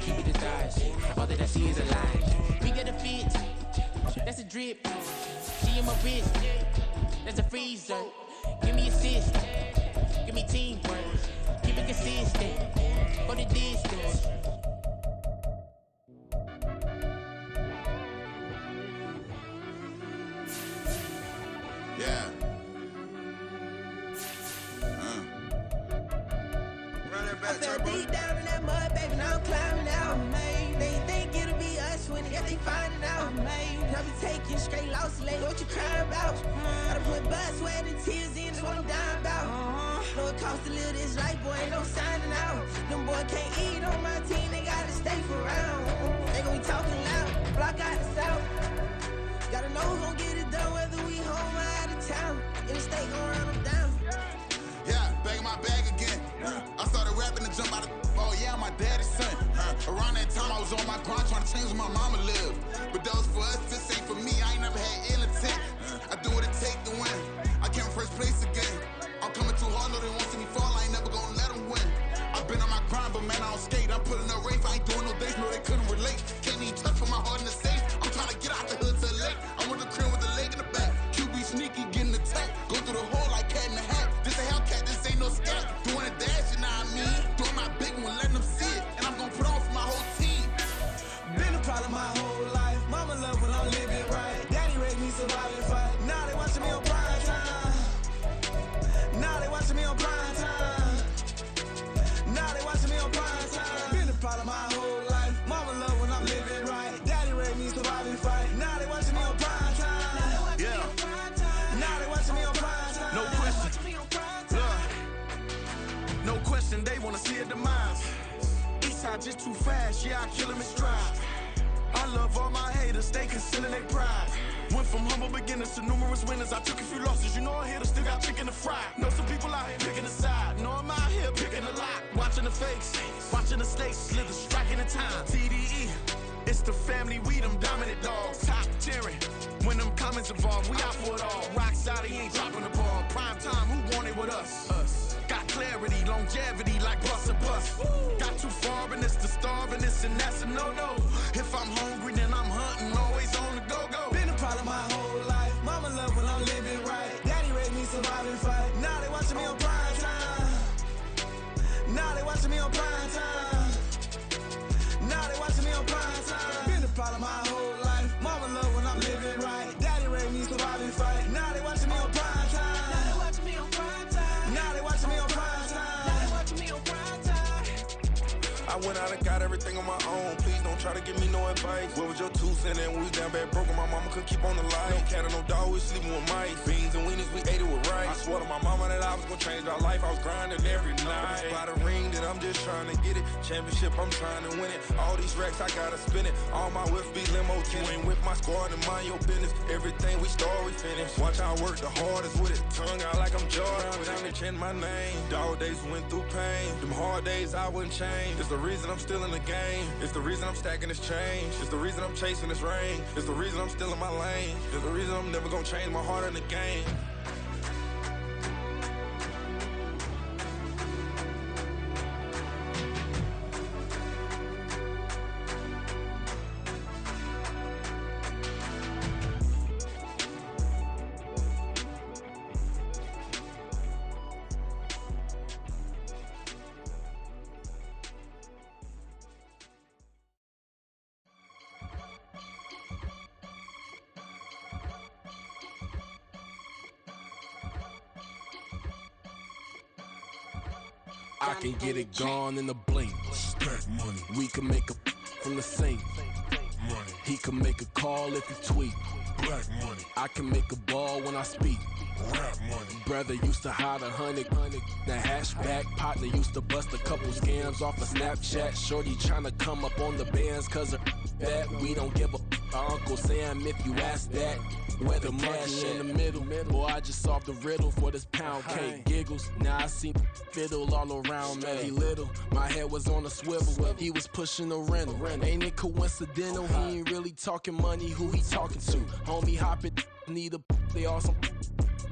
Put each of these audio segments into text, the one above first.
keep it the thighs. All that I see is a lie. We got a fit, that's a drip. She in my wrist, that's a freezer. Give me assist, give me teamwork. Keep it consistent, go the distance. Yeah. I fell deep down in that mud, baby, now I'm climbing out. They think it'll be us when they finding out. I be taking straight losses lately, what you crying about? I done put blood, sweat, and tears in, that's what I'm dying about. Know it costs to live this life, boy, ain't no signing out. Them boy can't eat on my team, they gotta stay for round. They gon' be talking loud, block out the south. Gotta know who gon' get it done, whether we home or out of town. In the state gon' run them down. Yeah, back in my bag again. I started rapping to jump out of oh yeah, I'm my daddy's son. Around that time I was on my grind trying to change where my mama lived. But that was for us, this ain't for me. I ain't never had ill intent. I do what it take to win. I came first place again. I'm coming too hard, no they won't see me fall. I ain't never gonna let them win. I've been on my grind, but man I don't skate. I'm putting up race, I ain't doing no days, no they couldn't relate. Can't even touch for my heart in the safe. I'm trying to get out the hood to the lake. I want the crib with the leg in the back. QB sneaky, getting attacked. Go through the hole like cat in the hat. This a Hellcat, this ain't no scat. Doing a dash, you know what I mean? Doing my big one, letting them see it. And I'm gonna put on for my whole team. Been a problem my whole life. Mama love when I'm living right. Daddy raised me survive and fight. Now they watching me on prime time. Now they watching me on prime time. Now they watching me on prime time. Been a problem my whole life. Mama love when I'm living right. Daddy raised me survive and fight. Now they watching me on prime time. Yeah. Now they watching me on prime time. No question. No question, they wanna see a demise. Eastside just too fast, yeah, I kill them in stride. I love all my haters, they concealing their pride. Went from humble beginners to numerous winners. I took a few losses, you know I'm here to still got chicken to fry. Know some people out here picking a side, know I'm out here picking a lot. Watching the fakes, watching the stakes, slither, striking the time. TDE, it's the family, we them dominant dogs. Top tiering, when them comments involved, we out for it all. Rock side, he ain't dropping the ball. Prime time, who want it with us? Got clarity, longevity like bus and bus. Got too far and it's the starving, this and that's a no-no. If I'm hungry, then I'm hunting, always on the go-go. Been a problem my whole life. Mama love when I'm living right. Daddy raised me survive and fight. Now they watching me on prime time. Now they watching me on prime time. Now they watching me on prime time. Been a problem my whole life. Mama love when I'm living right. Daddy raised me survive and fight. Now they watching me on prime time. Now they watching me on prime time. Now they watching me on prime time. Now they watching me on prime time. I went out and got everything on my own. Please don't try to give me no advice. What was your 2 cents and we was down bad broke and my mama couldn't keep on the light. No cat or no dog, we sleeping with mice. Beans and weenies, we ate it with rice. I swore to my mama that I was gonna change our life. I was grinding every night. By the ring that I'm just trying to get it. Championship, I'm trying to win it. All these racks, I gotta spin it. All my whips be limo tinted. You ain't with my squad and mind your business. Everything we start, we finish. Watch I work the hardest with it. Tongue out like I'm Jordan. Without me change my name. Dog days went through pain. Them hard days I wouldn't change. It's the reason I'm still in the game. It's the reason I'm stacking this change. It's the reason I'm chasing this rain. It's the reason I'm still in my lane. It's the reason I'm never gonna change my heart in the game. I can get it gone in a blink. Stack money. We can make a from the sink. Money. He can make a call if he tweet. Black money. I can make a ball when I speak. Rap money. Brother used to hide 100. The hashback partner used to bust a couple scams off of Snapchat. Shorty tryna come up on the bands cause her that we don't give a Uncle Sam if you ask that. Where the cash in the middle. Boy, I just solved the riddle for this pound cake. Giggles, now I see fiddle all around me. Little, my head was on a swivel. He was pushing the rental. Ain't it coincidental? He ain't really talking money. Who he talking to? Homie, hop it, need a. They awesome.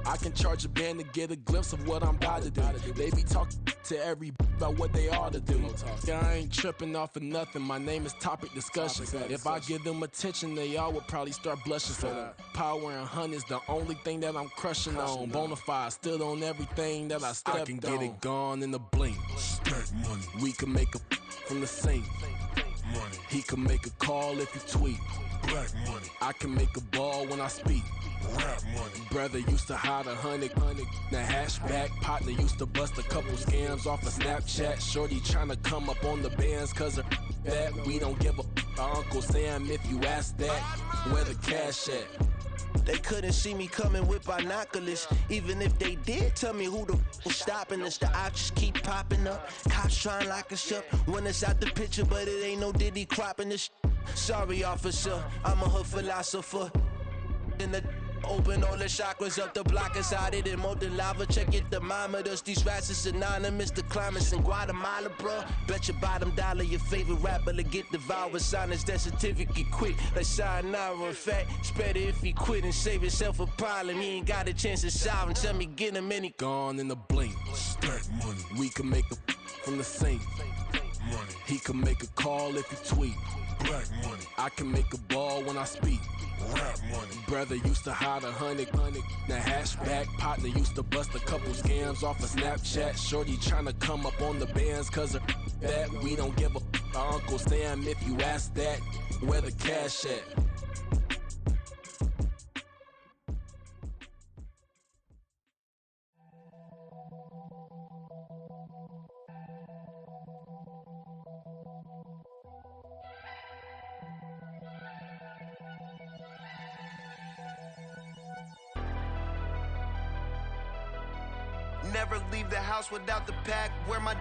I can charge a band to get a glimpse of what I'm about to do. They be talking to every about what they ought to do. Yeah, I ain't tripping off of nothing. My name is Topic Discussion. If I give them attention, they all would probably start blushing. So power and hunt is the only thing that I'm crushing on. Bonafide, stood on everything that I stepped on. I can get it gone in a blink. Stack money. We can make a from the sink. Money. He can make a call if you tweet. Black money. I can make a ball when I speak. Rap money. Brother used to hide 100. The hashback partner used to bust a couple scams off of Snapchat. Shorty tryna come up on the bands cause of that. We don't give a Uncle Sam if you ask that. Where the cash at? They couldn't see me coming with binoculars. Even if they did, tell me who the was stopping us. The options keep popping up. Cops trying to lock us up when it's out the picture, but it ain't no Diddy cropping this. Sorry, officer, I'm a hood philosopher. In the open all the chakras up the block inside it and molten lava. Check your thermometers. These rats is synonymous to climates in Guatemala, bruh. Bet your bottom dollar your favorite rapper to get devoured. Sign his death certificate quick. Like sayonara. In fact, it's better if he quit and save himself a problem. He ain't got a chance to solve and tell me get him any. Gone in a blink. Stack money. We can make a from the sink. Money. He can make a call if you tweet. Black money. I can make a ball when I speak. Rap money. Brother used to hide 100. The hashback partner used to bust a couple scams off of Snapchat. Shorty tryna come up on the bands cause of that. We don't give a Uncle Sam if you ask that. Where the cash at? Never leave the house without the pack. Where my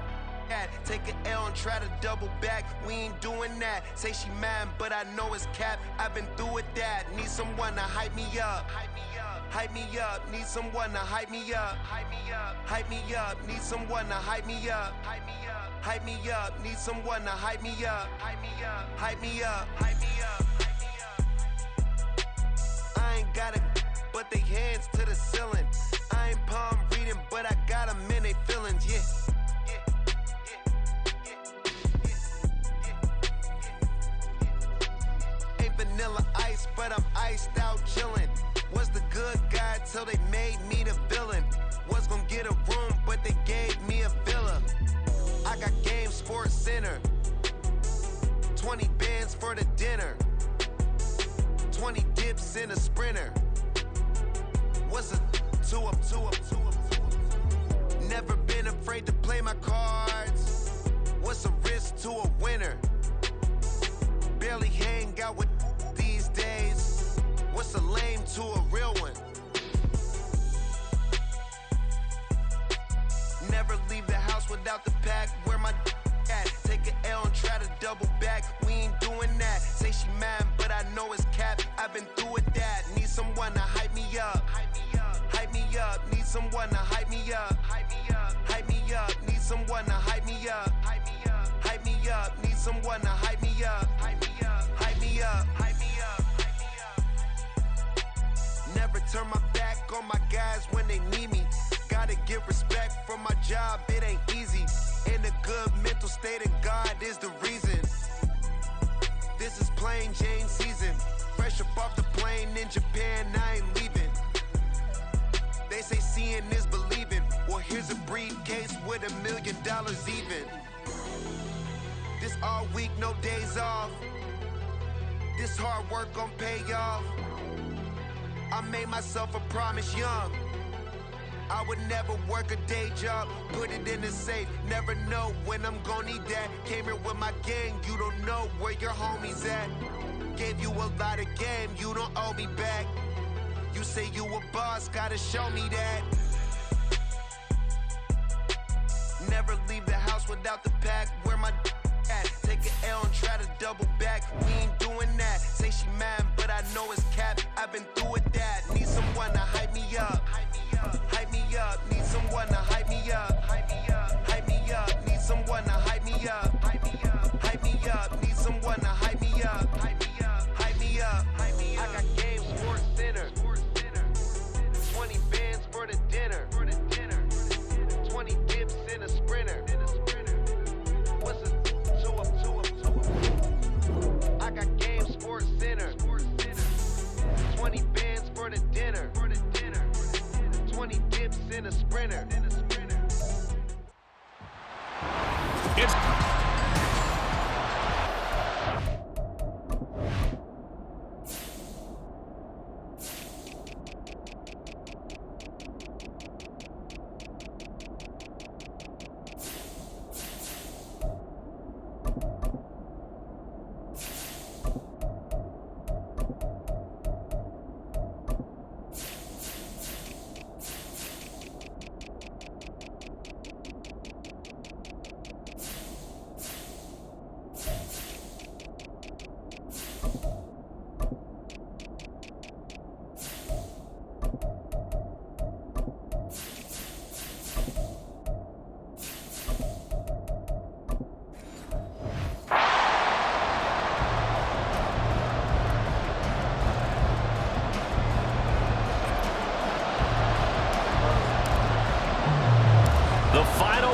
at? Take an L and try to double back. We ain't doing that. Say she mad, but I know it's cap. I've been through with that. Need someone to hype me up. Hype me up. Hype me up. Need someone to hype me up. Hype me up. Hype me up. Need someone to hype me up. Hype me up. Hype me up. Need someone to hype me up. Hype me up. Hype me up. Hype me up. Hype me up. I ain't got it, but they hands to the ceiling. I ain't palm reading, but I got them in they feelings, yeah. Ain't vanilla ice, but I'm iced out chillin'. Was the good guy till they made me the villain. Was gonna get a room, but they gave me a villa. I got game, Sports Center. 20 bands for the dinner. 20 dips in a Sprinter. What's a two up? Never been afraid to play my cards. What's a risk to a winner? Barely hang out with these days. What's a lame to a real one? Never leave the house without the pack. Where my at? Take an L and try to double back. We ain't doing that. Say she mad, but I know it's cap. I've been through with that. Need someone to hype me up. Hype me up. Hype me up. Need someone to hype me up. Hype me up. Hype me up. Need someone to hype me up. Hype me up. Hype me up. Need someone to hype me up. Hype me up. Hype me up. Hype me up. Hype me up. Never turn my back on my guys when they need me. Gotta give respect for my job, it ain't easy. In a good mental state and God is the reason. This is plain Jane season. Fresh up off the plane in Japan, I ain't leaving. They say seeing is believing. Well, here's a briefcase with $1 million even. This all week, no days off. This hard work gon' pay off. I made myself a promise young. I would never work a day job, put it in the safe. Never know when I'm gon' need that. Came here with my gang, you don't know where your homies at. Gave you a lot of game, you don't owe me back. You say you a boss, gotta show me that. Never leave the house without the pack. Where my at? Take an L and try to double back. We ain't doing that. Say she mad, but I know it's cap. I've been through with that. Need someone to hype me up. Hype me up. Need someone to hype me up. Hype me up. Hype me up. Need someone to hype me up. Hype me up. Hype me up. Need someone to hype me up. Hype me up. Hype me up. Hype me up. I got game Sports Center. 20 bands for than a sprinter. It's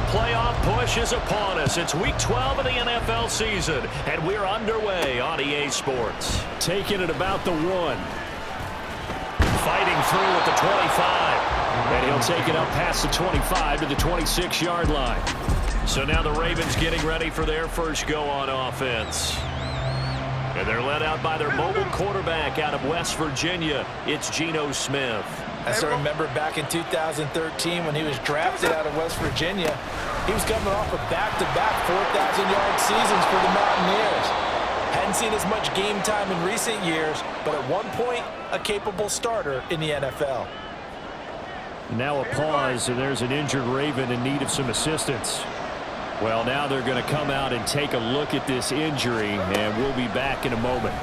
playoff push is upon us. It's week 12 of the NFL season, and we're underway on EA Sports. taking it about the 1. Fighting through at the 25. And he'll take it up past the 25 to the 26-yard line. So now the Ravens getting ready for their first go on offense. And they're led out by their mobile quarterback out of West Virginia. It's Geno Smith. I still remember back in 2013 when he was drafted out of West Virginia. He was coming off of back-to-back 4,000-yard seasons for the Mountaineers. Hadn't seen as much game time in recent years, but at one point, a capable starter in the NFL. Now a pause, and there's an injured Raven in need of some assistance. Well, now they're going to come out and take a look at this injury, and we'll be back in a moment.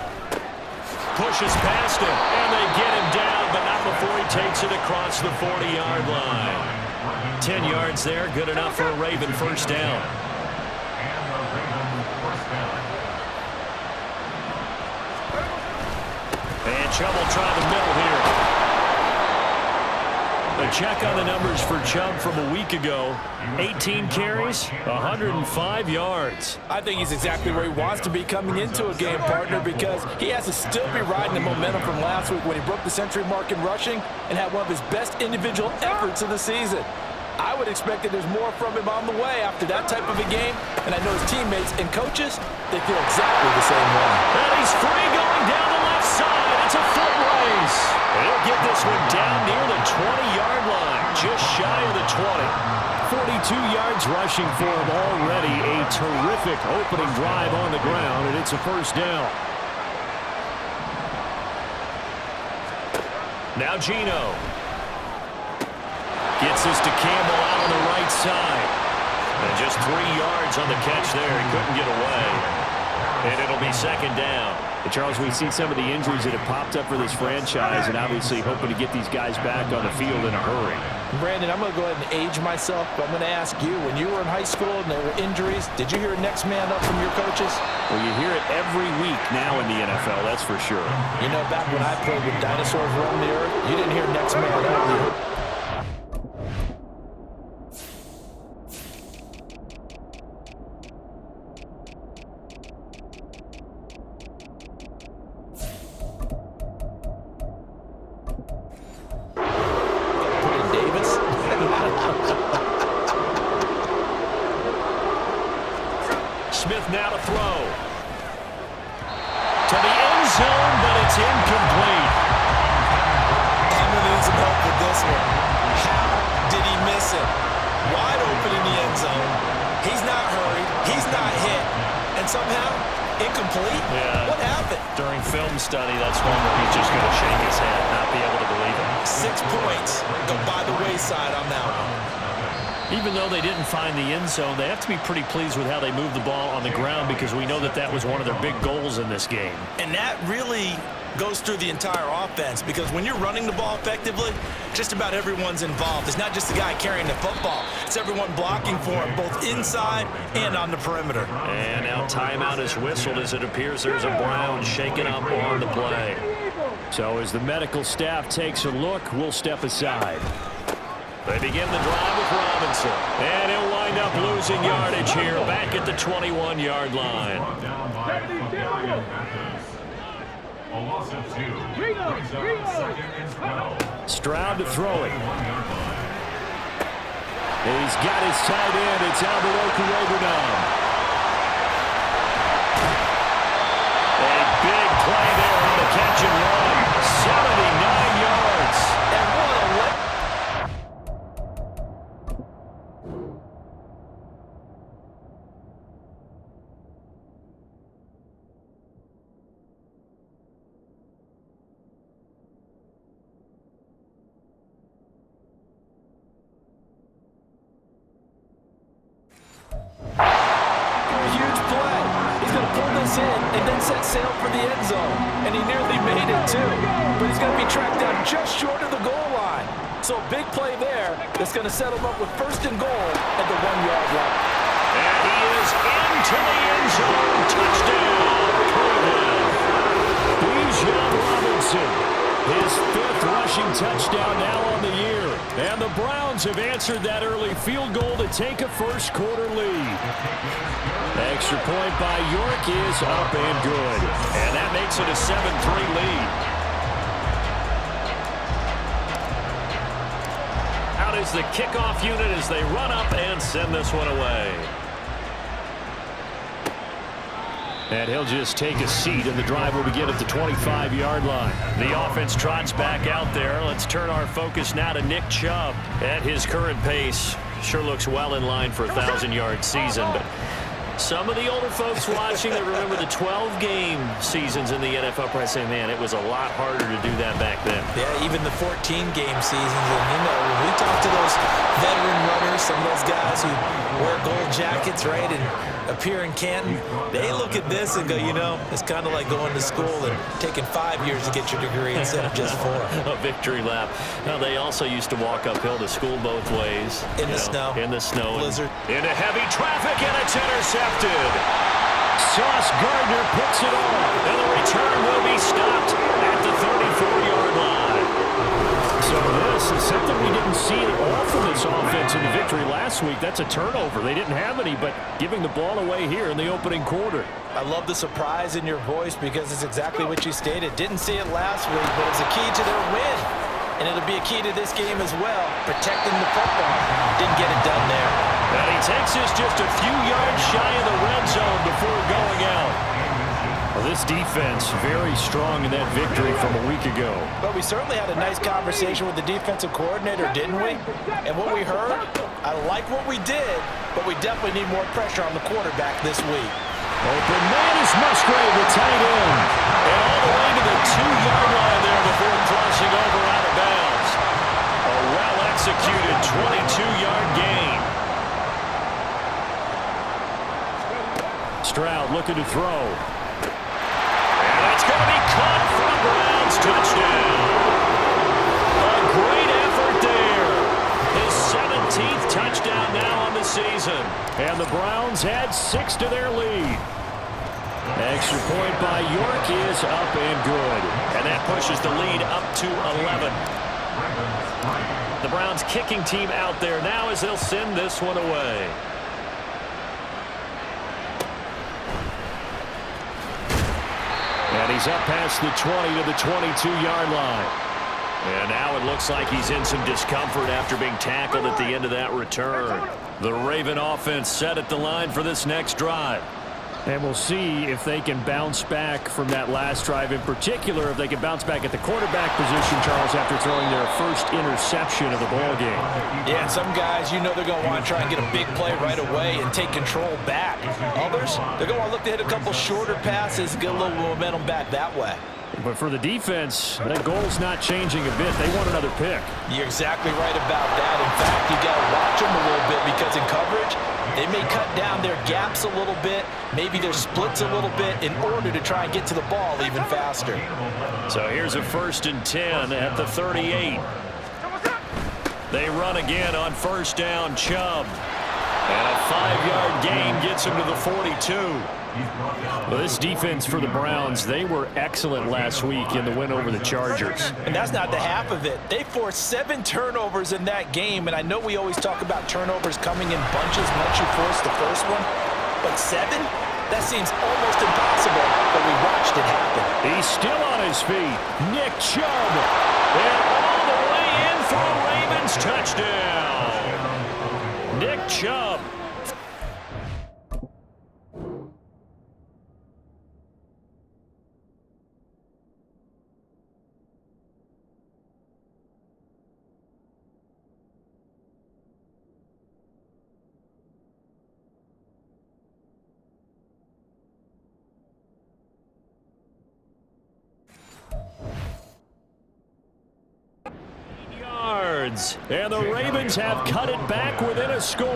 Pushes past him, and they get him down, but not before he takes it across the 40-yard line. 10 yards there, good enough for a Raven first down. And Chubb will try the middle here. A check on the numbers for Chubb from a week ago. 18 carries, 105 yards. I think he's exactly where he wants to be coming into a game, partner, because he has to still be riding the momentum from last week when he broke the century mark in rushing and had one of his best individual efforts of the season. I would expect that there's more from him on the way after that type of a game, and I know his teammates and coaches, they feel exactly the same way. And he's free going down the left side. It's a foot race. He'll get this one down near the 20-yard line, just shy of the 20. 42 yards rushing for him already. A terrific opening drive on the ground, and it's a first down. Now Geno. Gets this to Campbell out on the right side. And just 3 yards on the catch there. He couldn't get away. And it'll be second down. And Charles, we've seen some of the injuries that have popped up for this franchise, and obviously hoping to get these guys back on the field in a hurry. Brandon, I'm going to go ahead and age myself, but I'm going to ask you, when you were in high school and there were injuries, did you hear next man up from your coaches? Well, you hear it every week now in the NFL, that's for sure. You know, back when I played with dinosaurs roaming the earth, you didn't hear next man up. Smith now to throw. To the end zone, but it's incomplete. I'm going to need some help with this one. How did he miss it? Wide open in the end zone. He's not hurried. He's not hit. And somehow, incomplete? Yeah. What happened? During film study, that's one where he's just going to shake his head, not be able to believe it. 6 points go by the wayside on that one. Even though they didn't find the end zone, they have to be pretty pleased with how they moved the ball on the ground, because we know that that was one of their big goals in this game. And that really goes through the entire offense, because when you're running the ball effectively, just about everyone's involved. It's not just the guy carrying the football. It's everyone blocking for him, both inside and on the perimeter. And now timeout is whistled as it appears there's a Brown shaken up on the play. So as the medical staff takes a look, we'll step aside. They begin the drive with Robinson. And he'll wind up losing yardage here back at the 21-yard line. Stroud to throw it. He's got his tight end. It's Albert Okurebunom. A big play there on the catch and run. 79 yards. And what a and then set sail for the end zone. And he nearly made it too. But he's going to be tracked down just short of the goal line. So a big play there that's going to set him up with 1st and goal at the 1-yard line. And he is into the end zone. Touchdown, Cleveland. Bijan Robinson, his 5th rushing touchdown now on the year. And the Browns have answered that early field goal to take a first-quarter lead. Extra point by York is up and good. And that makes it a 7-3 lead. Out is the kickoff unit as they run up and send this one away. And he'll just take a seat, and the drive will begin at the 25-yard line. The offense trots back out there. Let's turn our focus now to Nick Chubb. At his current pace, sure looks well in line for a 1,000-yard season, but some of the older folks watching that remember the 12-game seasons in the NFL probably say, man, it was a lot harder to do that back then. Yeah, even the 14-game seasons. And, you know, when we talk to those veteran runners, some of those guys who wear gold jackets, right, and appear in Canton, they look at this and go, you know, it's kind of like going to school and taking 5 years to get your degree instead of just 4. A victory lap. Now, they also used to walk uphill to school both ways. In the snow. In the snow. Blizzard. Into heavy traffic, and it's intercepted. Sauce Gardner picks it off. And the return will be stopped at the 34-yard line. So this is something we didn't see at all from this offense in the victory last week. That's a turnover. They didn't have any, but giving the ball away here in the opening quarter. I love the surprise in your voice because it's exactly what you stated. Didn't see it last week, but it's a key to their win. And it'll be a key to this game as well, protecting the football. Didn't get it done there. And he takes us just a few yards shy of the red zone before going out. Well, this defense very strong in that victory from a week ago. But we certainly had a nice conversation with the defensive coordinator, didn't we? And what we heard, I like what we did, but we definitely need more pressure on the quarterback this week. Open man is Musgrave, the tight end. And all the way to the 2-yard line there before crossing over out of bounds. A well-executed 22-yard gain. Stroud looking to throw. And it's going to be caught for the Browns. Touchdown. A great effort there. His 17th touchdown now on the season. And the Browns add 6 to their lead. Extra point by York is up and good. And that pushes the lead up to 11. The Browns kicking team out there now as they'll send this one away. And he's up past the 20 to the 22-yard line. And now it looks like he's in some discomfort after being tackled at the end of that return. The Raven offense set at the line for this next drive. And we'll see if they can bounce back from that last drive. In particular, if they can bounce back at the quarterback position, Charles, after throwing their first interception of the ball game. Yeah, and some guys, you know they're going to want to try and get a big play right away and take control back. Others, they're going to want to look to hit a couple shorter passes, get a little momentum back that way. But for the defense, that goal's not changing a bit. They want another pick. You're exactly right about that. In fact, you got to watch them a little bit because in coverage, they may cut down their gaps a little bit, maybe their splits a little bit in order to try and get to the ball even faster. So here's a 1st and 10 at the 38. They run again on 1st down, Chubb. And a 5-yard gain gets him to the 42. Well, this defense for the Browns, they were excellent last week in the win over the Chargers. And that's not the half of it. They forced 7 turnovers in that game, and I know we always talk about turnovers coming in bunches once you force the first one, but 7? That seems almost impossible, but we watched it happen. He's still on his feet. Nick Chubb. And all the way in for a Ravens touchdown. Nick Chubb. And the Ravens have cut it back within a score.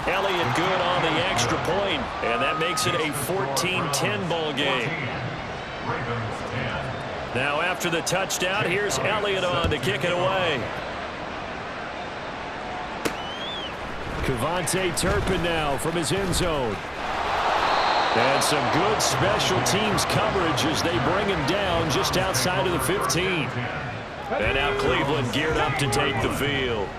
Elliott good on the extra point, and that makes it a 14-10 ball game. Now after the touchdown, here's Elliott on to kick it away. KaVontae Turpin now from his end zone. And some good special teams coverage as they bring him down just outside of the 15. And now Cleveland geared up to take the field.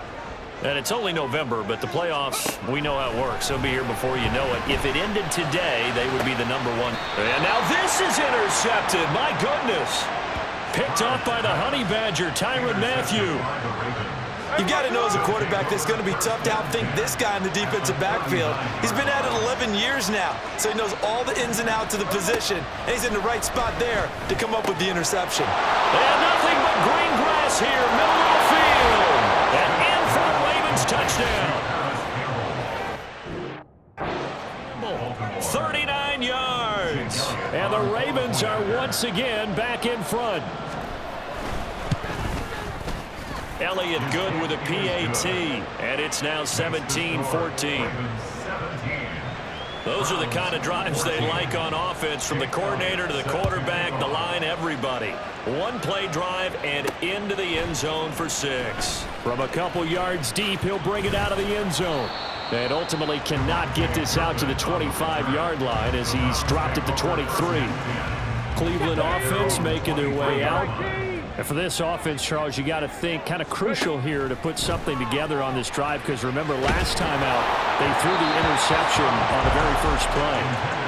And it's only November, but the playoffs, we know how it works. They'll be here before you know it. If it ended today, they would be the #1. And now this is intercepted. My goodness. Picked off by the Honey Badger, Tyrann Mathieu. You got to know as a quarterback, it's going to be tough to outthink this guy in the defensive backfield. He's been at it 11 years now, so he knows all the ins and outs of the position, and he's in the right spot there to come up with the interception. And nothing but green grass here, middle of the field. And in for a Ravens touchdown. 39 yards. And the Ravens are once again back in front. Elliott good with a PAT, and it's now 17-14. Those are the kind of drives they like on offense, from the coordinator to the quarterback, the line, everybody. One-play drive and into the end zone for 6. From a couple yards deep, he'll bring it out of the end zone. And ultimately cannot get this out to the 25-yard line as he's dropped it to 23. Cleveland offense making their way out. And for this offense, Charles, you got to think kind of crucial here to put something together on this drive, because remember last time out they threw the interception on the very first play.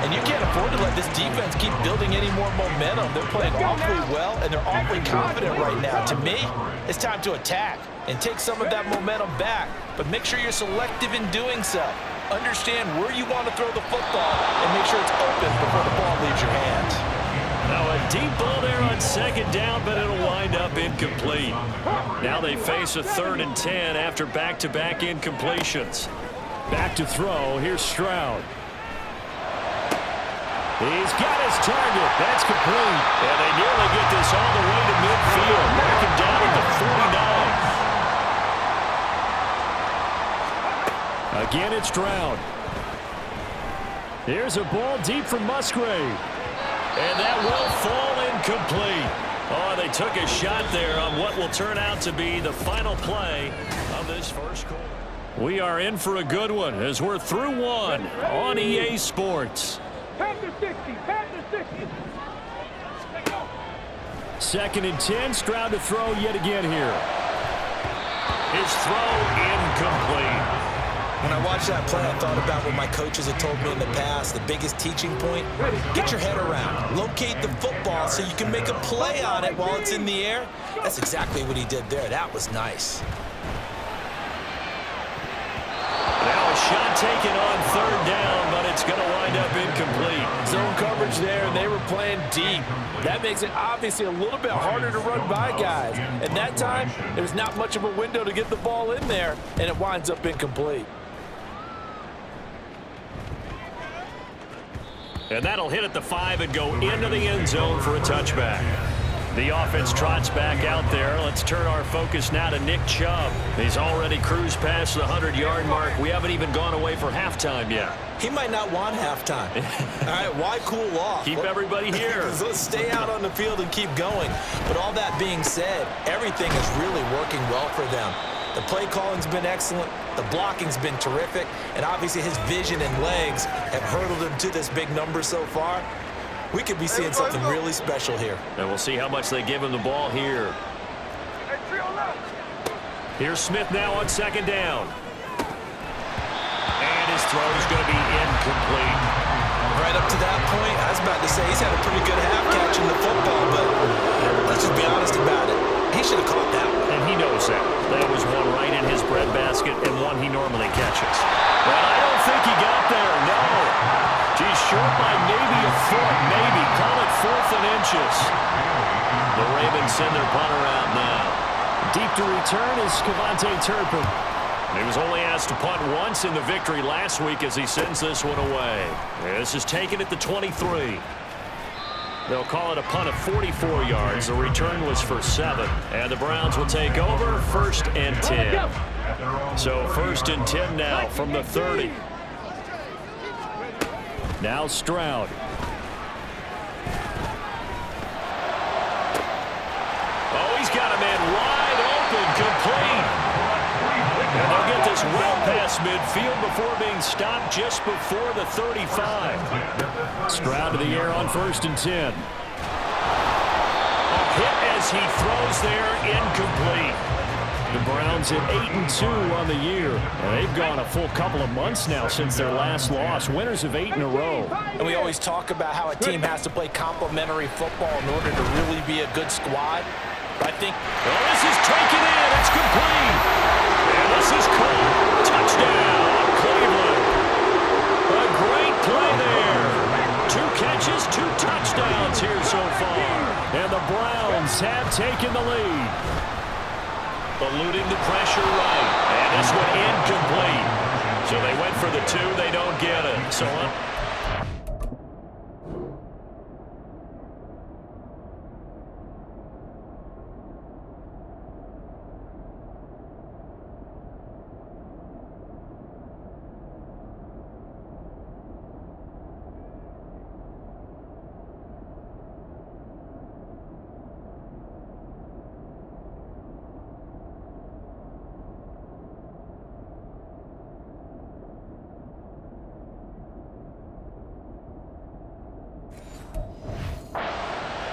And you can't afford to let this defense keep building any more momentum. They're playing awfully well, and they're awfully confident right now. To me, it's time to attack and take some of that momentum back, but make sure you're selective in doing so. Understand where you want to throw the football and make sure it's open before the ball leaves your hands. Now a deep ball there on second down, but it'll wind up incomplete. Now they face a 3rd and 10 after back-to-back incompletions. Back to throw. Here's Stroud. He's got his target. That's complete. And they nearly get this all the way to midfield. Mark him down at the 49. Again, it's Stroud. Here's a ball deep from Musgrave. And that will fall incomplete. Oh, they took a shot there on what will turn out to be the final play of this first quarter. We are in for a good one as we're through one on EA Sports. 2nd and 10, Stroud to throw yet again here. His throw incomplete. When I watched that play, I thought about what my coaches had told me in the past. The biggest teaching point, get your head around. Locate the football so you can make a play on it while it's in the air. That's exactly what he did there. That was nice. Now a shot taken on 3rd down, but it's going to wind up incomplete. Zone coverage there, and they were playing deep. That makes it obviously a little bit harder to run by guys. And that time, there was not much of a window to get the ball in there, and it winds up incomplete. And that'll hit at the 5 and go into the end zone for a touchback. The offense trots back out there. Let's turn our focus now to Nick Chubb. He's already cruised past the 100-yard mark. We haven't even gone away for halftime yet. He might not want halftime. All right, why cool off? Keep everybody here. Let's stay out on the field and keep going. But all that being said, everything is really working well for them. The play calling's been excellent. The blocking's been terrific. And obviously his vision and legs have hurdled him to this big number so far. We could be seeing something really special here. And we'll see how much they give him the ball here. Here's Smith now on 2nd down. And his throw is going to be incomplete. Right up to that point, I was about to say he's had a pretty good half catching the football, but let's just be honest about it. He he should have caught that one. And he knows that. That was one right in his breadbasket and one he normally catches. But I don't think he got there, no. He's short by maybe a foot, maybe. Call it 4th and inches. The Ravens send their punter out now. Deep to return is Cavante Turpin. He was only asked to punt once in the victory last week as he sends this one away. This is taken at the 23. They'll call it a punt of 44 yards. The return was for 7. And the Browns will take over 1st and 10. So 1st and 10 now from the 30. Now Stroud. Oh, he's got a man wide open, complete. And they'll get this well past midfield before being stopped just before the 35. Stroud to the air on 1st and 10. A hit as he throws there, incomplete. The Browns at 8-2 on the year. And they've gone a full couple of months now since their last loss. Winners of 8 in a row. And we always talk about how a team has to play complementary football in order to really be a good squad. But I think... Well, this is taken in. It's complete. And this is caught. Touchdown, Cleveland. A great play there. 2 catches, 2 touchdowns here so far. And the Browns have taken the lead. Eluding the pressure right. And this one incomplete. So they went for the 2. They don't get it. So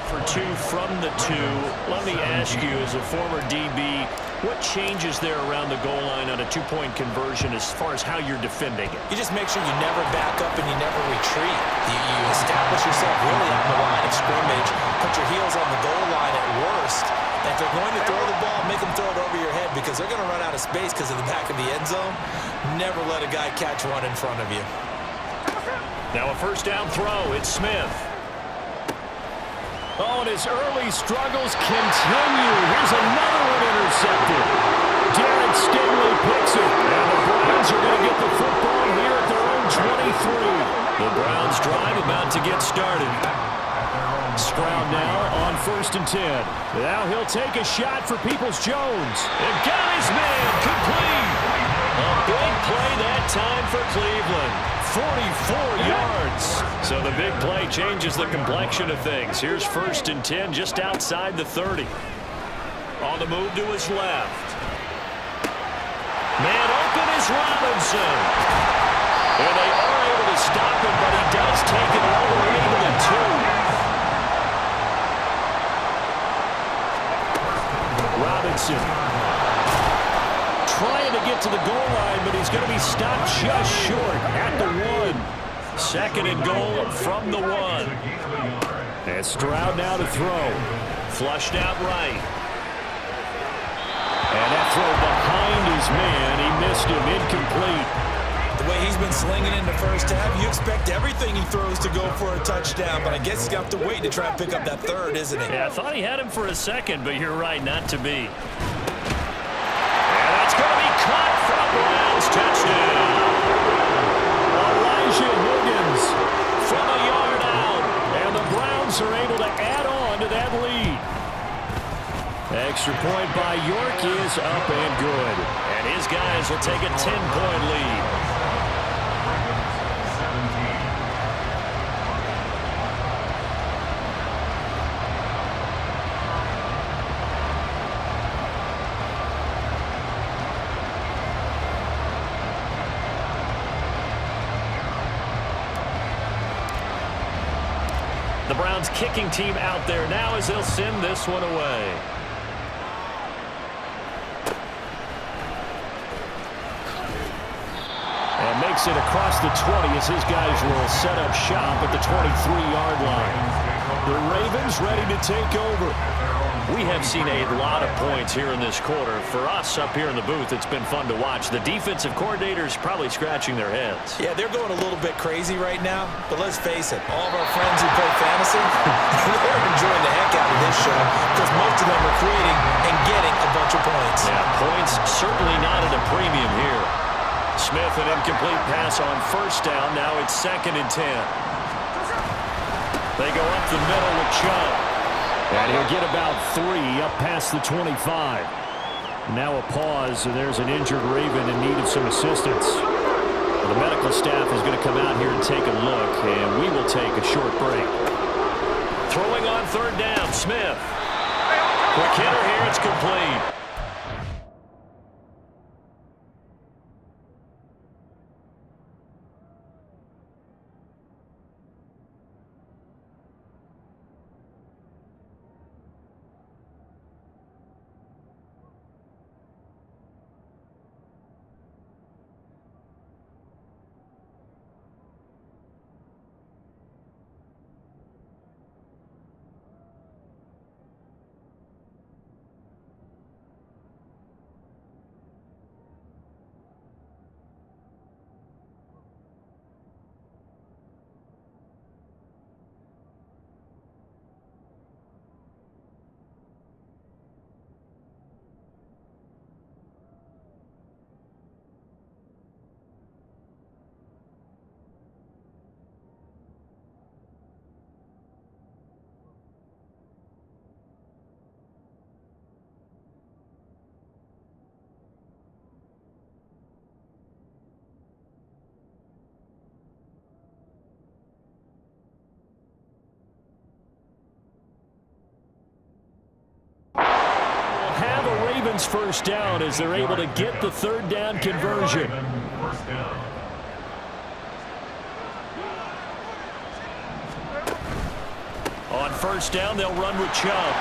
for 2 from the 2. Let me ask you, as a former DB, what changes there around the goal line on a 2-point conversion as far as how you're defending it? You just make sure you never back up and you never retreat. You establish yourself really on the line of scrimmage, put your heels on the goal line at worst. And if they're going to throw the ball, make them throw it over your head because they're going to run out of space because of the back of the end zone. Never let a guy catch one in front of you. Now a 1st down throw. It's Smith. Oh, and his early struggles continue. Here's another one intercepted. Derek Stingley picks it. And the Browns are going to get the football here at their own 23. The Browns drive about to get started. Stroud now on 1st and 10. Now he'll take a shot for Peoples-Jones. And got his man complete. A big play that time for Cleveland. 44 yards. So the big play changes the complexion of things. Here's 1st and 10 just outside the 30. On the move to his left. Man open is Robinson. And they are able to stop him, but he does take it all the way to the 2. Robinson trying to get to the goal line, but he's going to be stopped just short at the 1. 2nd and goal from the 1. And Stroud now to throw. Flushed out right. And that throw behind his man. He missed him. Incomplete. The way he's been slinging in the 1st half, you expect everything he throws to go for a touchdown, but I guess he's got to wait to try and pick up that 3rd, isn't he? Yeah, I thought he had him for a second, but you're right, not to be. And that's going to be caught for a Browns touchdown. Elijah Higgins from a yard out, and the Browns are able to add on to that lead. Extra point by York is up and good. And his guys will take a 10-point lead. The Browns kicking team out there now as they'll send this one away. And makes it across the 20 as his guys will set up shop at the 23-yard line. The Ravens ready to take over. We have seen a lot of points here in this quarter. For us up here in the booth, it's been fun to watch. The defensive coordinators probably scratching their heads. Yeah, they're going a little bit crazy right now, but let's face it, all of our friends who play fantasy, they're enjoying the heck out of this show because most of them are creating and getting a bunch of points. Yeah, points certainly not at a premium here. Smith, an incomplete pass on first down. Now it's 2nd and 10. They go up the middle with Chubb. And he'll get about 3 up past the 25. Now a pause, and there's an injured Raven in need of some assistance. The medical staff is going to come out here and take a look, and we will take a short break. Throwing on 3rd down, Smith. Quick hitter here, it's complete. First down as they're able to get the 3rd down conversion. On first down, they'll run with Chubb.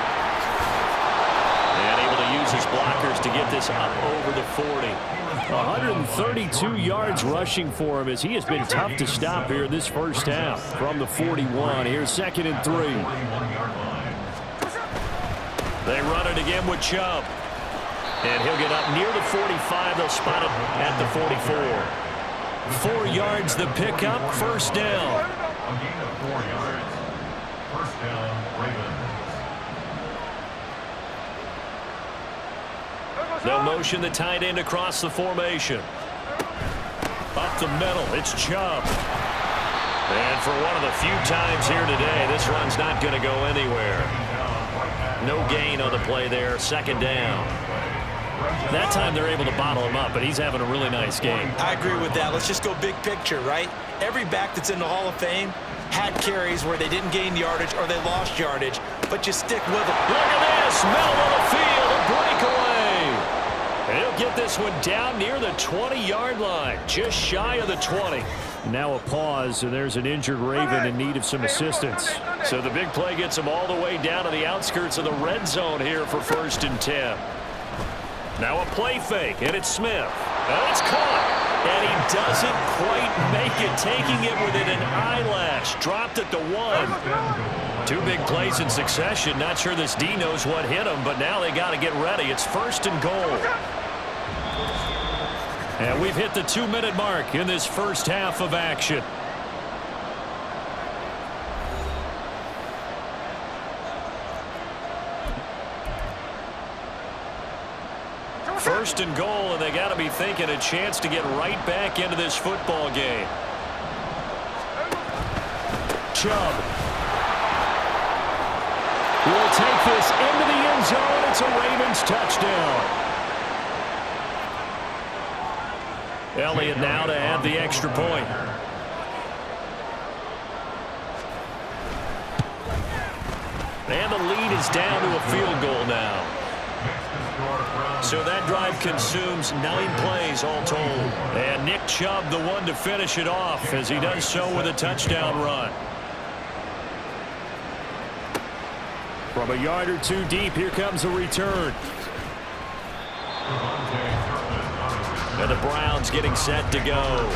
And able to use his blockers to get this up over the 40. 132 yards rushing for him as he has been tough to stop here this first half. From the 41, here's 2nd and 3. They run it again with Chubb. And he'll get up near the 45. They'll spot it at the 44. 4 yards the pickup, first down. First down, Ravens. They'll motion the tight end across the formation. Up the middle, it's Chubb. And for one of the few times here today, this run's not going to go anywhere. No gain on the play there, 2nd down. That time they're able to bottle him up, but he's having a really nice game. I agree with that. Let's just go big picture, right? Every back that's in the Hall of Fame had carries where they didn't gain yardage or they lost yardage, but you stick with them. Look at this, middle of the field, a breakaway. And he'll get this one down near the 20-yard line, just shy of the 20. Now a pause, and there's an injured Raven in need of some assistance. So the big play gets him all the way down to the outskirts of the red zone here for 1st and 10. Now a play fake, and it's Smith. And it's caught. And he doesn't quite make it, taking it within an eyelash. Dropped at the 1. 2 big plays in succession. Not sure this D knows what hit him, but now they got to get ready. It's 1st and goal. And we've hit the 2-minute mark in this first half of action. First and goal, and they got to be thinking a chance to get right back into this football game. Chubb will take this into the end zone. It's a Ravens touchdown. Elliott now to add the extra point. And the lead is down to a field goal now. So that drive consumes 9 plays all told. And Nick Chubb the one to finish it off as he does so with a touchdown run. From a yard or 2 deep, here comes a return. And the Browns getting set to go.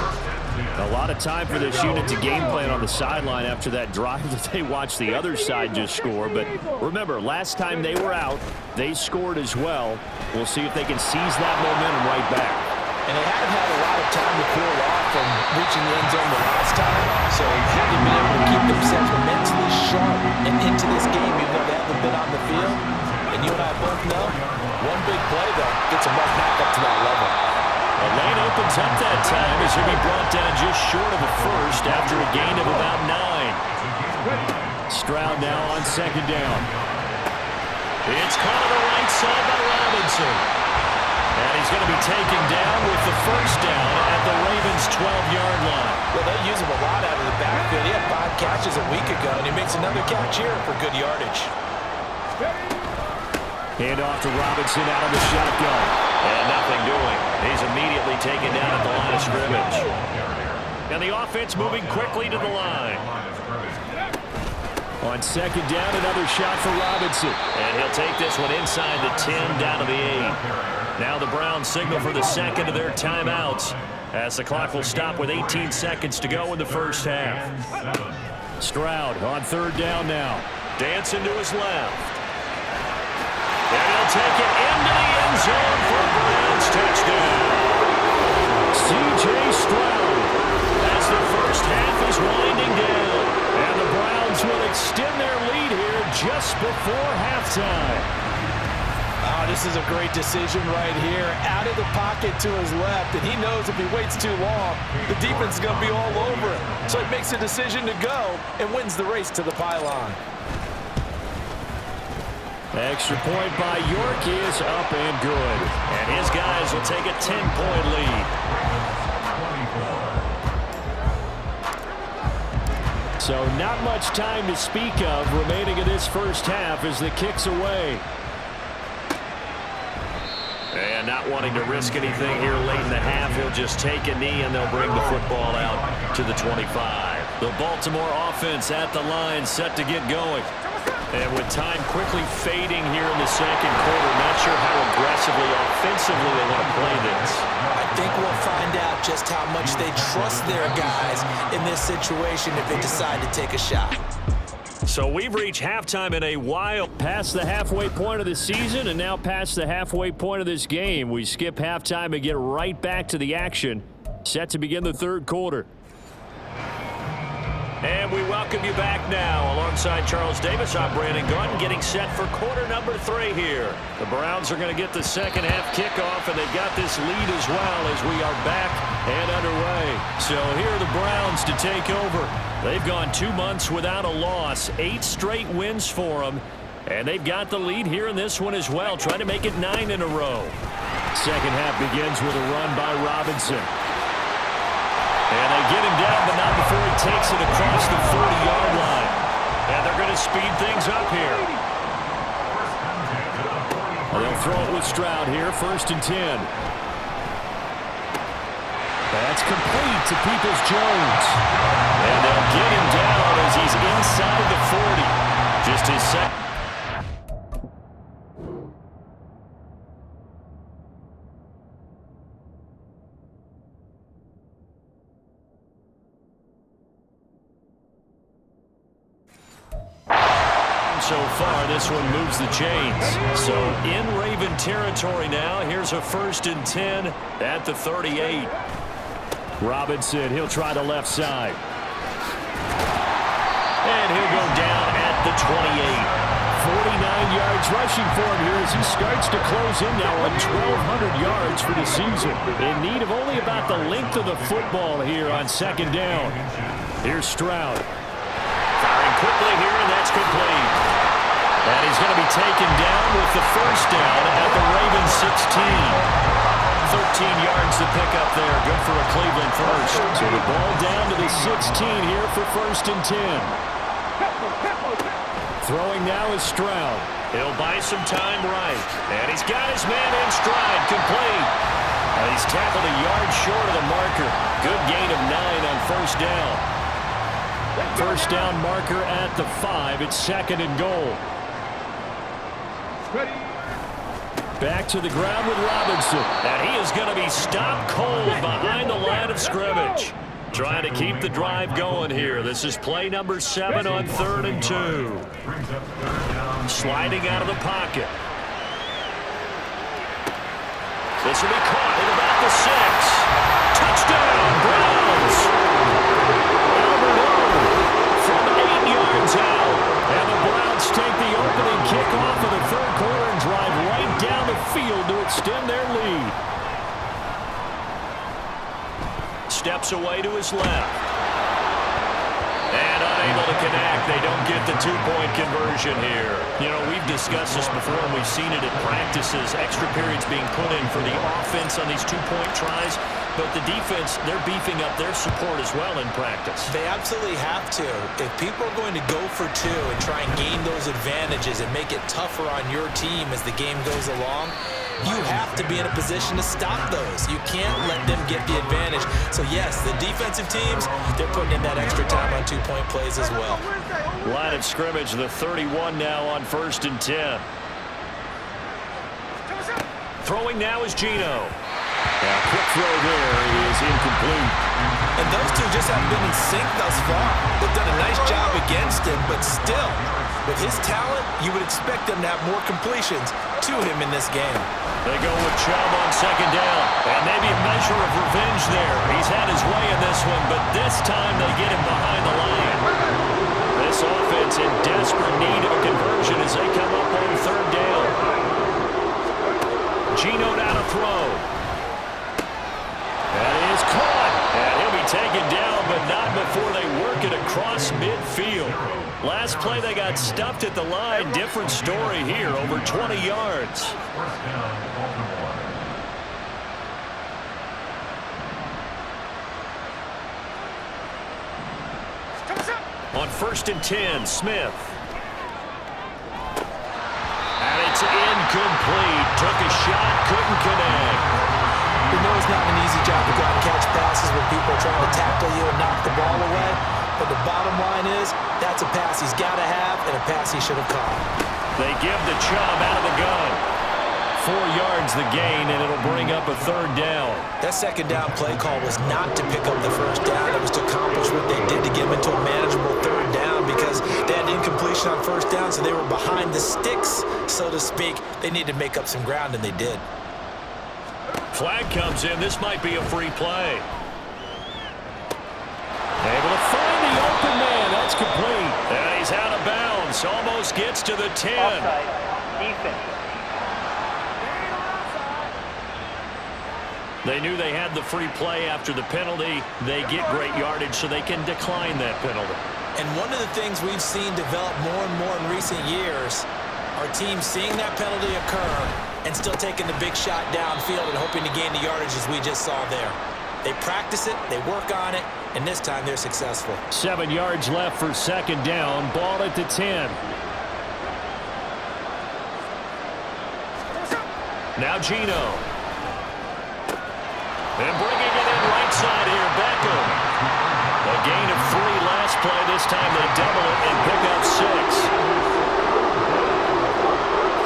A lot of time for this unit to game plan on the sideline after that drive that they watched the other side just score. But remember, last time they were out, they scored as well. We'll see if they can seize that momentum right back. And they haven't had a lot of time to cool off from reaching the end zone the last time. So having been able to keep themselves mentally sharp and into this game, even though they haven't been on the field. And you and I both know, one big play, though, gets them right back up to that level. The lane opens up that time as he'll be brought down just short of the first after a gain of about 9. Stroud now on second down. It's caught on the right side by Robinson. And he's going to be taken down with the first down at the Ravens' 12-yard line. Well, they use him a lot out of the backfield. He had 5 catches a week ago, and he makes another catch here for good yardage. Hand off to Robinson out of the shotgun. And nothing doing. He's immediately taken down at the line of scrimmage. And the offense moving quickly to the line. On second down, another shot for Robinson. And he'll take this one inside the 10, down to the 8. Now the Browns signal for the second of their timeouts as the clock will stop with 18 seconds to go in the first half. Stroud on third down now. Dancing to his left. And he'll take it into the end zone for a Browns touchdown. C.J. Stroud as the first half is winding down. And the Browns will extend their lead here just before halftime. Oh, this is a great decision right here. Out of the pocket to his left, and he knows if he waits too long, the defense is going to be all over him. So he makes a decision to go and wins the race to the pylon. Extra point by York is up and good. And his guys will take a 10-point lead. So not much time to speak of remaining in this first half as the kick's away. And not wanting to risk anything here late in the half, he'll just take a knee and they'll bring the football out to the 25. The Baltimore offense at the line set to get going. And with time quickly fading here in the second quarter, not sure how aggressively, offensively they want to play this. I think we'll find out just how much they trust their guys in this situation if they decide to take a shot. So we've reached halftime in a while. Past the halfway point of the season and now past the halfway point of this game. We skip halftime and get right back to the action. Set to begin the third quarter. And we welcome you back now. Alongside Charles Davis, I'm Brandon Gunn, getting set for quarter number 3 here. The Browns are going to get the second half kickoff, and they've got this lead as well as we are back and underway. So here are the Browns to take over. They've gone 2 months without a loss, 8 straight wins for them, and they've got the lead here in this one as well, trying to make it 9 in a row. Second half begins with a run by Robinson. And they get him down, but not before he takes it across the 40-yard line. And they're going to speed things up here. They'll throw it with Stroud here, 1st and 10. That's complete to Peoples-Jones. And they'll get him down as he's inside the 40. Just his second. So far, this one moves the chains. So in Raven territory now. Here's a 1st and 10 at the 38. Robinson, he'll try the left side. And he'll go down at the 28. 49 yards rushing for him here as he starts to close in now on 1,200 yards for the season. In need of only about the length of the football here on second down. Here's Stroud. Firing quickly here, and that's complete. And he's going to be taken down with the first down at the Ravens 16. 13 yards to pick up there. Good for a Cleveland first. So the ball down to the 16 here for 1st and 10. Throwing now is Stroud. He'll buy some time right. And he's got his man in stride, complete. And he's tackled a yard short of the marker. Good gain of 9 on 1st down. First down marker at the 5. It's 2nd and goal. Back to the ground with Robinson. And he is going to be stopped cold behind the line of scrimmage. Trying to keep the drive going here. This is play number 7 on 3rd and 2. Sliding out of the pocket. This will be caught at about the 6. Touchdown, Browns! Albert O from 8 yards out. And the Browns take the opening kickoff of the 3rd quarter and drive right down the field to extend their lead. Steps away to his left. And unable to connect. They don't get the 2-point conversion here. You know, we've discussed this before and we've seen it at practices. Extra periods being put in for the offense on these 2-point tries. But the defense, they're beefing up their support as well in practice. They absolutely have to. If people are going to go for 2 and try and gain those advantages and make it tougher on your team as the game goes along, you have to be in a position to stop those. You can't let them get the advantage. So, yes, the defensive teams, they're putting in that extra time on 2-point plays as well. Line of scrimmage, the 31 now on 1st and 10. Throwing now is Geno. Now, quick throw there is incomplete. And those two just haven't been in sync thus far. They've done a nice job against him, but still, with his talent, you would expect them to have more completions to him in this game. They go with Chubb on 2nd down. And maybe a measure of revenge there. He's had his way in this one, but this time they get him behind the line. This offense in desperate need of a conversion as they come up on 3rd down. Geno now to throw. That is caught. And he'll be taken down, but not before they work it across midfield. Last play they got stuffed at the line. Different story here, over 20 yards. On 1st and 10, Smith. And it's incomplete. Took a shot, couldn't connect. We know it's not an easy job to go out and catch passes when people are trying to tackle you and knock the ball away. But the bottom line is, that's a pass he's got to have and a pass he should have caught. They give the Chubb out of the gun. 4 yards the gain, and it'll bring up a 3rd down. That 2nd down play call was not to pick up the 1st down. It was to accomplish what they did to get them into a manageable 3rd down because they had incompletion on 1st down, so they were behind the sticks, so to speak. They needed to make up some ground, and they did. Flag comes in. This might be a free play. Able to find the open man. That's complete. And he's out of bounds. Almost gets to the 10. Offside. Defense. They knew they had the free play after the penalty. They get great yardage, so they can decline that penalty. And one of the things we've seen develop more and more in recent years are teams seeing that penalty occur and still taking the big shot downfield and hoping to gain the yardage as we just saw there. They practice it, they work on it, and this time they're successful. 7 yards left for 2nd down. Ball at the 10. Now Geno. And bringing it in right side here, Beckham. A gain of 3 last play. This time they double it and pick up 6.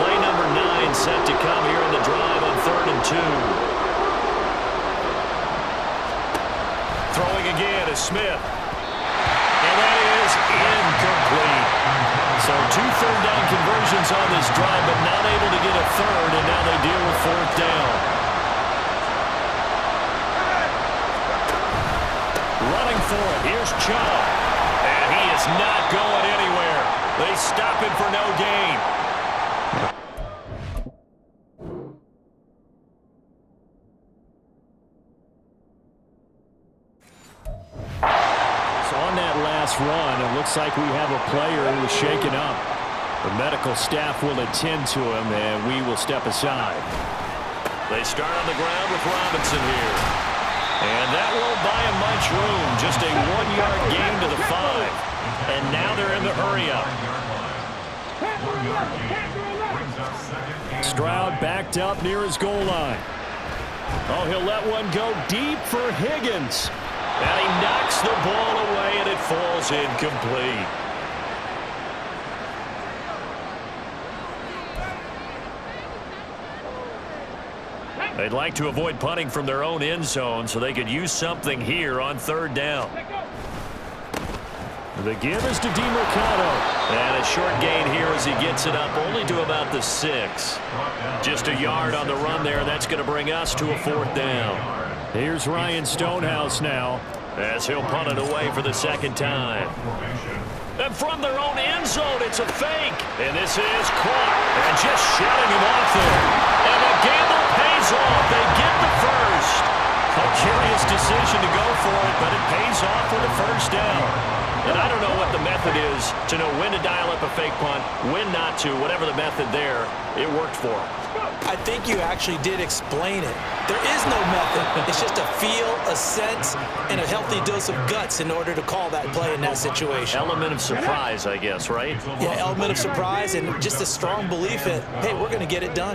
Play number 9 set to come here in the drive on 3rd and 2. Throwing again is Smith. And that is incomplete. So 2 3rd down conversions on this drive, but not able to get a 3rd, and now they deal with 4th down. Running for it. Here's Chubb. And he is not going anywhere. They stop him for no gain. So on that last run, it looks like we have a player who is shaken up. The medical staff will attend to him, and we will step aside. They start on the ground with Robinson here. And that won't buy him much room. Just a 1-yard gain to the 5. And now they're in the hurry-up. Stroud backed up near his goal line. Oh, he'll let one go deep for Higgins. And he knocks the ball away, and it falls incomplete. They'd like to avoid punting from their own end zone so they could use something here on 3rd down. The give is to DeMercado. And a short gain here as he gets it up only to about the 6. Just a yard on the run there. That's going to bring us to a 4th down. Here's Ryan Stonehouse now, as he'll punt it away for the 2nd time. And from their own end zone, it's a fake. And this is caught. And just shutting him off there. And the gamble pays off. They get the first. A curious decision to go for it, but it pays off with a 1st down. And I don't know what the method is to know when to dial up a fake punt, when not to. Whatever the method there, it worked for him. I think you actually did explain it. There is no method. It's just a feel, a sense, and a healthy dose of guts in order to call that play in that situation. Element of surprise, I guess, right? Yeah, element of surprise and just a strong belief that, hey, we're going to get it done.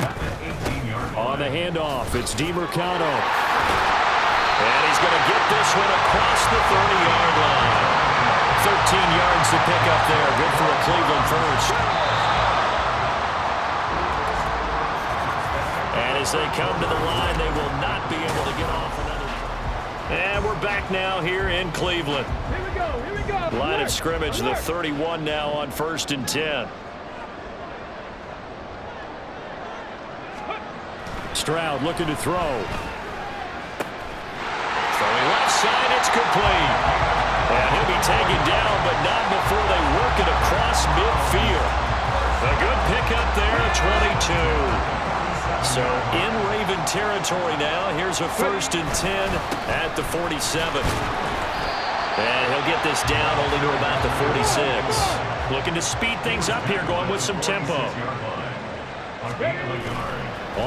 On the handoff, it's DeMercado. And he's going to get this one across the 30-yard line. 13 yards to pick up there. Good for a Cleveland first. And as they come to the line, they will not be able to get off another. And we're back now here in Cleveland. Here we go. Line of scrimmage, the 31 now on 1st and 10. Stroud looking to throw. Throwing left side, it's complete. And he'll be taken down, but not before they work it across midfield. A good pickup there, 22. So in Raven territory now. Here's a 1st and 10 at the 47. And he'll get this down only to about the 46. Looking to speed things up here, going with some tempo.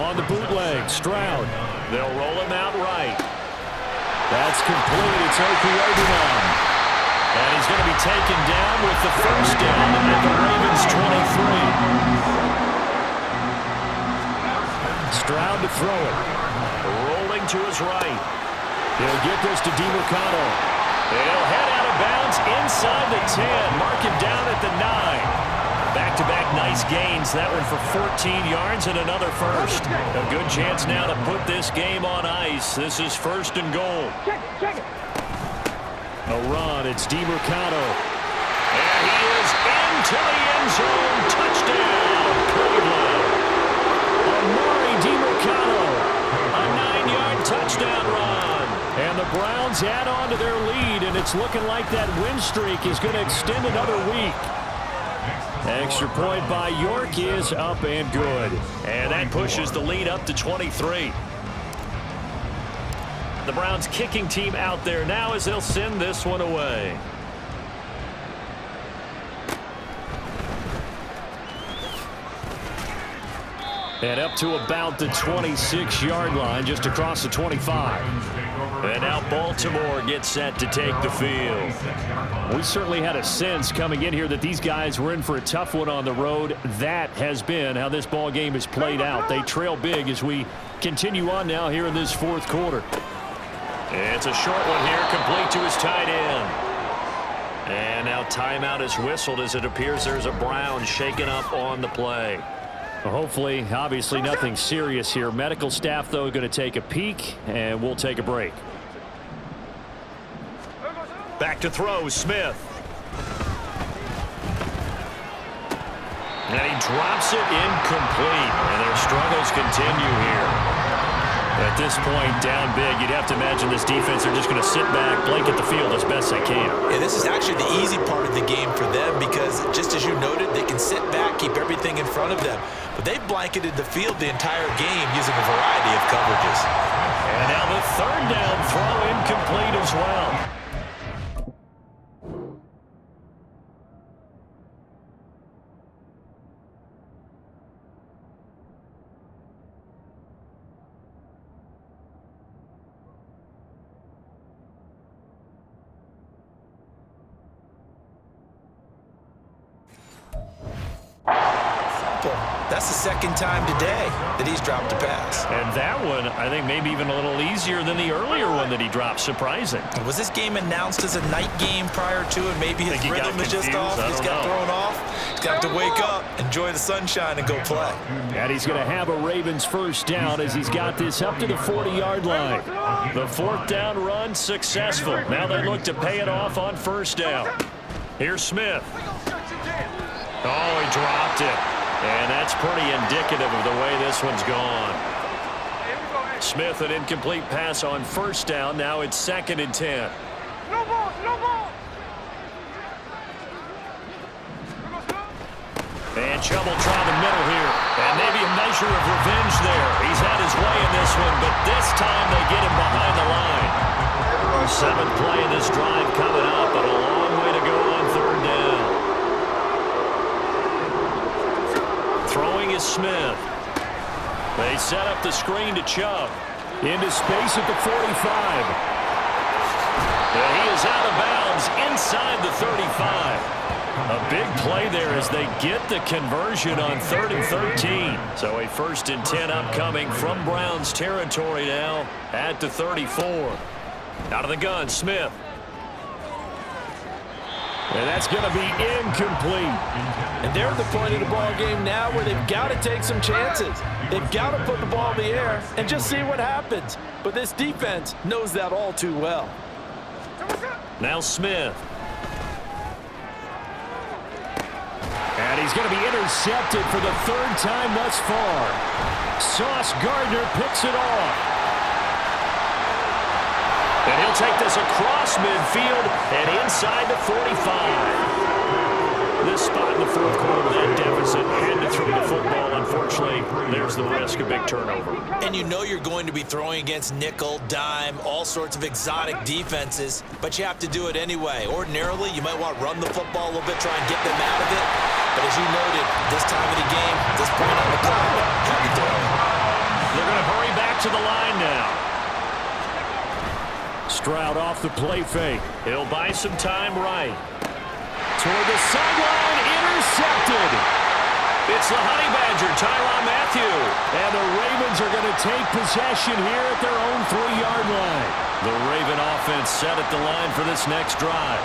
On the bootleg, Stroud. They'll roll him out right. That's complete. It's Okuyegbunam. And he's going to be taken down with the 1st down at the Ravens 23. Stroud to throw it. Rolling to his right. He'll get this to DeMercado. He'll head out of bounds inside the 10. Mark him down at the 9. Back-to-back nice gains. That one for 14 yards and another first. A good chance now to put this game on ice. This is 1st and goal. Check it. A run. It's DeMercado. And he is into the end zone. Touchdown, Cleveland. Amari DeMercado. A 9-yard touchdown run. And the Browns add on to their lead, and it's looking like that win streak is going to extend another week. Extra point by York is up and good. And that pushes the lead up to 23. The Browns kicking team out there now as they'll send this one away. And up to about the 26-yard line, just across the 25. And now Baltimore gets set to take the field. We certainly had a sense coming in here that these guys were in for a tough one on the road. That has been how this ball game has played out. They trail big as we continue on now here in this 4th quarter. It's a short one here, complete to his tight end. And now timeout is whistled as it appears there's a Brown shaken up on the play. Well, hopefully, obviously nothing serious here. Medical staff, though, going to take a peek, and we'll take a break. Back to throw, Smith. And he drops it incomplete. And their struggles continue here. At this point, down big, you'd have to imagine this defense are just going to sit back, blanket the field as best they can. Yeah, this is actually the easy part of the game for them because, just as you noted, they can sit back, keep everything in front of them. But they've blanketed the field the entire game using a variety of coverages. And now the 3rd down throw incomplete as well. That's the 2nd time today that he's dropped a pass. And that one, I think, maybe even a little easier than the earlier one that he dropped. Surprising. Was this game announced as a night game prior to it? Maybe his rhythm is just off. He's got thrown off. It's Got to wake up, enjoy the sunshine, and go play. And he's going to have a Ravens first down as he's got this up to the 40-yard line. The fourth down run successful. Now they look to pay it off on first down. Here's Smith. Oh, he dropped it. And that's pretty indicative of the way this one's gone. Smith, an incomplete pass on first down. Now it's 2nd and 10. No ball, no ball. And Chubb will try the middle here. And maybe a measure of revenge there. He's had his way in this one, but this time they get him behind the line. 7th play of this drive coming up, but a long way to go on 3rd down. Throwing is Smith. They set up the screen to Chubb. Into space at the 45. And he is out of bounds inside the 35. A big play there as they get the conversion on 3rd and 13. So a 1st and 10 upcoming from Browns territory now at the 34. Out of the gun, Smith. And that's going to be incomplete. And they're at the point of the ball game now where they've got to take some chances. They've got to put the ball in the air and just see what happens. But this defense knows that all too well. Now Smith. And he's going to be intercepted for the 3rd time thus far. Sauce Gardner picks it off. And he'll take this across midfield and inside the 45. This spot in the 4th quarter with that deficit, had to throw the football. Unfortunately, there's the risk of big turnover. And you know you're going to be throwing against nickel, dime, all sorts of exotic defenses, but you have to do it anyway. Ordinarily, you might want to run the football a little bit, try and get them out of it. But as you noted, this time of the game, this point on the clock, have to throw it. They're going to hurry back to the line now. Stroud off the play fake. He'll buy some time right. Toward the sideline, intercepted. It's the Honey Badger, Tyrann Mathieu. And the Ravens are going to take possession here at their own 3-yard line. The Raven offense set at the line for this next drive.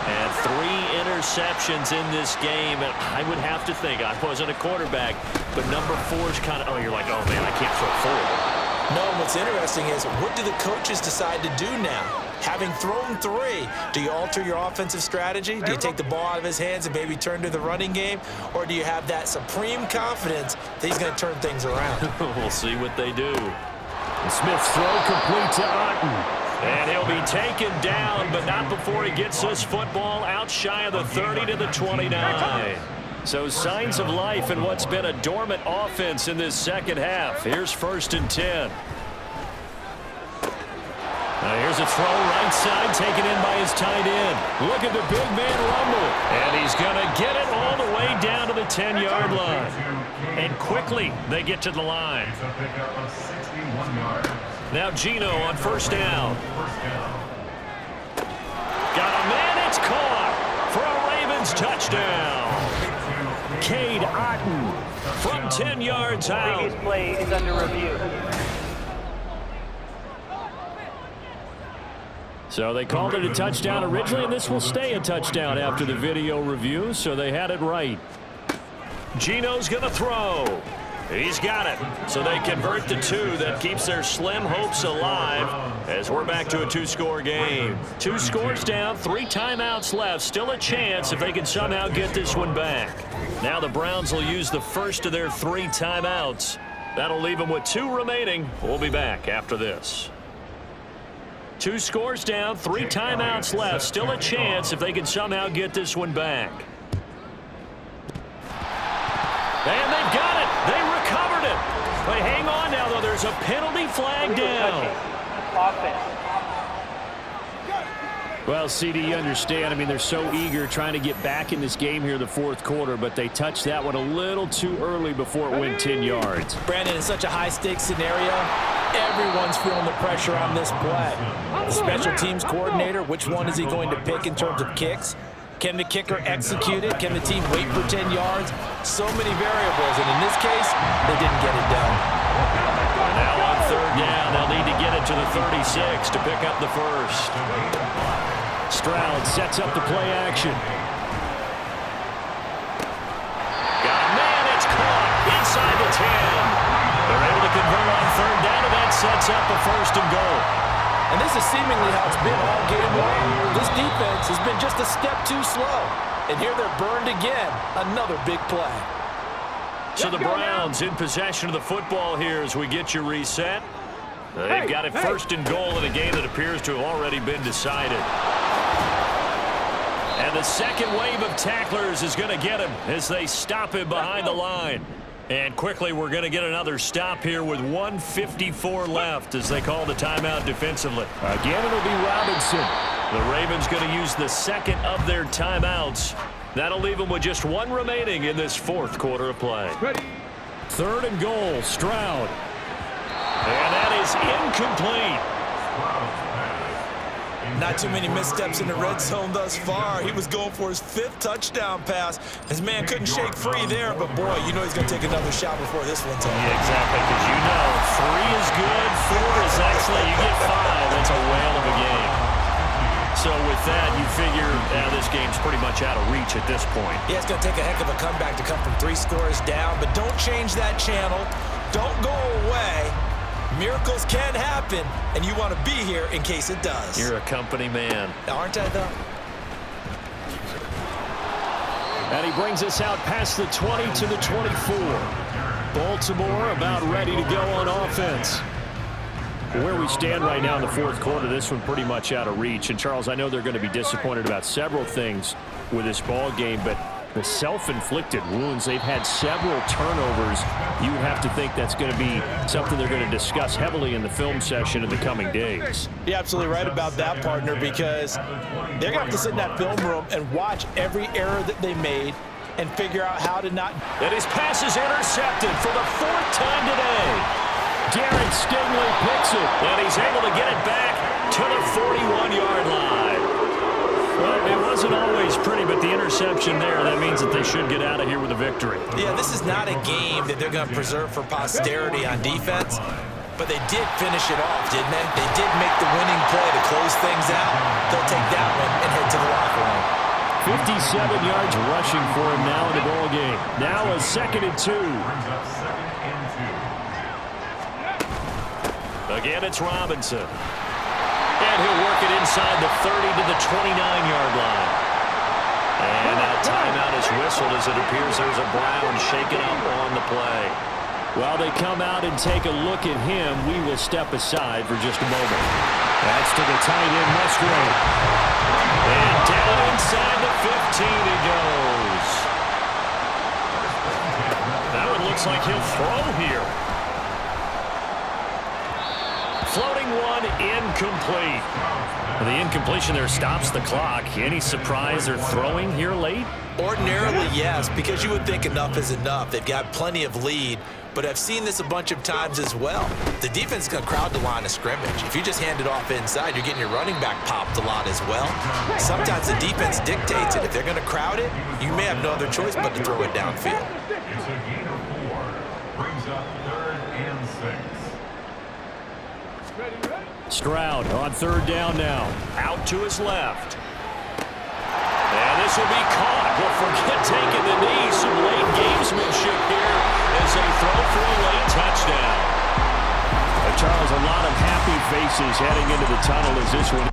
And 3 interceptions in this game. And I would have to think, I wasn't a quarterback, but number 4 is kind of, oh, you're like, oh, man, I can't throw 4. No, what's interesting is, what do the coaches decide to do now? Having thrown 3, do you alter your offensive strategy? Do you take the ball out of his hands and maybe turn to the running game? Or do you have that supreme confidence that he's going to turn things around? We'll see what they do. And Smith's throw complete to Otten. And he'll be taken down, but not before he gets this football out shy of the 30 to the 29. So signs of life in what's been a dormant offense in this second half. Here's 1st and 10. Now here's a throw right side taken in by his tight end. Look at the big man rumble. And he's going to get it all the way down to the 10-yard line. And quickly they get to the line. Now Geno on 1st down. Got a man, it's caught for a Ravens touchdown. Cade Otten from 10 yards out. Previous play is under review. So they called it a touchdown originally, and this will stay a touchdown after the video review, so they had it right. Geno's going to throw. He's got it. So they convert the 2. That keeps their slim hopes alive as we're back to a 2-score game. 2 scores down, 3 timeouts left. Still a chance if they can somehow get this one back. Now the Browns will use the first of their 3 timeouts. That'll leave them with 2 remaining. We'll be back after this. 2 scores down, 3 timeouts left. Still a chance if they can somehow get this one back. And they've got it. They recovered it. But hang on now, though. There's a penalty flag down. Offense. Well, CD, you understand. I mean, they're so eager trying to get back in this game here in the 4th quarter, but they touched that one a little too early before it went 10 yards. Brandon, in such a high-stakes scenario, everyone's feeling the pressure on this play. The special teams coordinator, which one is he going to pick in terms of kicks? Can the kicker execute it? Can the team wait for 10 yards? So many variables, and in this case, they didn't get it done. And now on 3rd down, they'll need to get it to the 36 to pick up the first. Stroud sets up the play action. third down, and that sets up a 1st and goal. And this is seemingly how it's been all game long. This defense has been just a step too slow. And here they're burned again. Another big play. So the Browns in possession of the football here as we get you reset. They've got it 1st and goal in a game that appears to have already been decided. And the second wave of tacklers is going to get him as they stop him behind the line. And quickly, we're going to get another stop here with 1:54 left as they call the timeout defensively. Again, it'll be Robinson. The Ravens going to use the second of their timeouts. That'll leave them with just one remaining in this 4th quarter of play. 3rd and goal, Stroud. And that is incomplete. Not too many missteps in the red zone thus far. He was going for his 5th touchdown pass. His man couldn't shake free there, but boy, you know he's going to take another shot before this one's over. Yeah, exactly, because you know 3 is good, 4 is excellent. You get 5, that's a whale of a game. So with that, you figure this game's pretty much out of reach at this point. Yeah, it's going to take a heck of a comeback to come from 3 scores down, but don't change that channel. Don't go away. Miracles can happen, and you want to be here in case it does. You're a company man. Aren't I, though? And he brings us out past the 20 to the 24. Baltimore about ready to go on offense. Where we stand right now in the 4th quarter, this one pretty much out of reach. And, Charles, I know they're going to be disappointed about several things with this ball game, but the self-inflicted wounds, they've had several turnovers. You would have to think that's going to be something they're going to discuss heavily in the film session in the coming days. You're absolutely right about that, partner, because they're going to have to sit in that film room and watch every error that they made and figure out how to not. And his pass is intercepted for the 4th time today. Derek Stingley picks it. And he's able to get it back to the 41-yard line. Well, it wasn't always pretty, but the interception there, that means that they should get out of here with a victory. Yeah, this is not a game that they're going to preserve for posterity on defense, but they did finish it off, didn't they? They did make the winning play to close things out. They'll take that one and head to the locker room. 57 yards rushing for him now in the ball game. Now a 2nd and 2. Again, it's Robinson. And he'll work it inside the 30 to the 29-yard line. And that timeout is whistled as it appears there's a Brown shaken up on the play. While they come out and take a look at him, we will step aside for just a moment. That's to the tight end, Musgrave. And down inside the 15 he goes. Now it looks like he'll throw here. Floating one, incomplete. The incompletion there stops the clock. Any surprise they're throwing here late? Ordinarily, yes, because you would think enough is enough. They've got plenty of lead, but I've seen this a bunch of times as well. The defense is going to crowd the line of scrimmage. If you just hand it off inside, you're getting your running back popped a lot as well. Sometimes the defense dictates it. If they're going to crowd it, you may have no other choice but to throw it downfield. It's a gain of 4. Brings up 3rd and 6. Stroud on 3rd down now. Out to his left. And this will be caught. Well, forget taking the knee. Some late gamesmanship here as they throw for a late touchdown. Charles, a lot of happy faces heading into the tunnel as this one